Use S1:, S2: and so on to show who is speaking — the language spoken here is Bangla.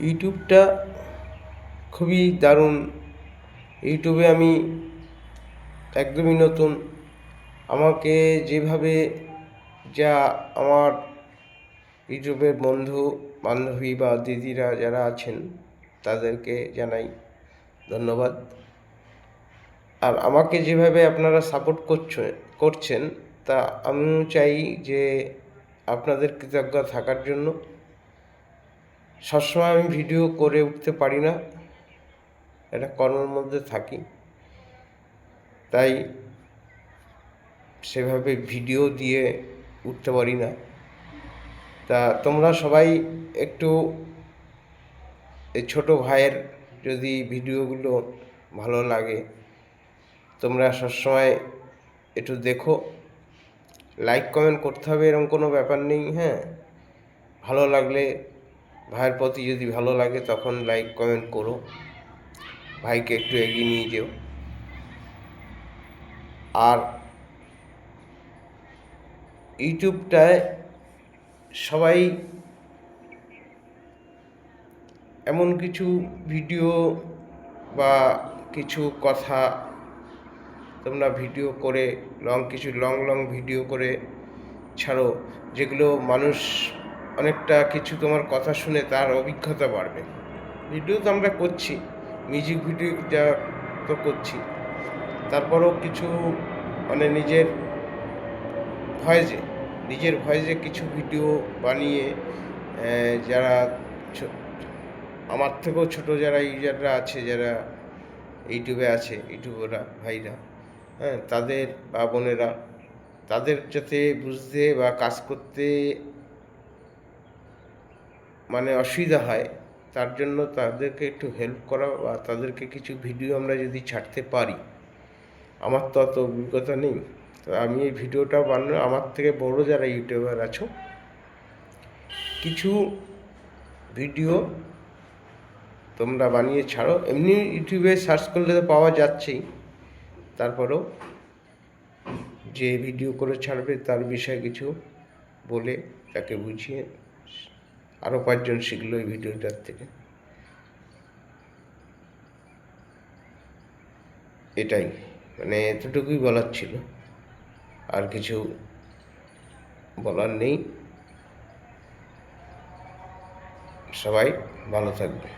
S1: ইউটিউবটা খুবই দারুণ। ইউটিউবে আমি একদমই নতুন। আমাকে যেভাবে যা আমার ইউটিউবের বন্ধু বান্ধবী বা দিদিরা যারা আছেন তাদেরকে জানাই ধন্যবাদ। আর আমাকে যেভাবে আপনারা সাপোর্ট করছেন তা আমিও চাই যে আপনাদের কৃতজ্ঞ থাকার জন্য। সবসময় আমি ভিডিও করে উঠতে পারি না, এটা কর্মের মধ্যে থাকি, তাই সেভাবে ভিডিও দিয়ে উঠতে পারি না। তা তোমরা সবাই একটু এই ছোটো ভাইয়ের যদি ভিডিওগুলো ভালো লাগে তোমরা সবসময় একটু দেখো। লাইক কমেন্ট করতে হবে এরকম কোনো ব্যাপার নেই, হ্যাঁ। ভালো লাগলে ভাইয়ের প্রতি যদি ভালো লাগে তখন লাইক কমেন্ট করো, ভাইকে একটু এগিয়ে নিয়ে যেও। আর ইউটিউবটায় সবাই এমন কিছু ভিডিও বা কিছু কথা তোমরা ভিডিও করে কিছু লং ভিডিও করে ছাড়ো, যেগুলো মানুষ অনেকটা কিছু তোমার কথা শুনে তার অভিজ্ঞতা বাড়বে। ভিডিও তো আমরা করছি, মিউজিক ভিডিও যা তো করছি, তারপরেও কিছু মানে নিজের ভয়েসে কিছু ভিডিও বানিয়ে যারা আমার থেকেও ছোটো যারা ইউজাররা আছে, যারা ইউটিউবে আছে, ইউটিউবাররা ভাইরা, হ্যাঁ, তাদের বা বোনেরা, তাদের যাতে বুঝতে বা কাজ করতে মানে অসুবিধা হয়, তার জন্য তাদেরকে একটু হেল্প করা বা তাদেরকে কিছু ভিডিও আমরা যদি ছাড়তে পারি। আমার তো অত অভিজ্ঞতা নেই, তো আমি এই ভিডিওটা বানানো, আমার থেকে বড় যারা ইউটিউবার আছো কিছু ভিডিও তোমরা বানিয়ে ছাড়ো। এমনি ইউটিউবে সার্চ করলে তো পাওয়া যাচ্ছেই, তারপরেও যে ভিডিও করে ছাড়বে তার বিষয়ে কিছু বলে তাকে বুঝিয়ে আরও 5 জন শিখলো এই ভিডিওটার থেকে। এটাই মানে এতটুকুই বলার ছিল, আর কিছু বলার নেই। সবাই ভালো থাকবে।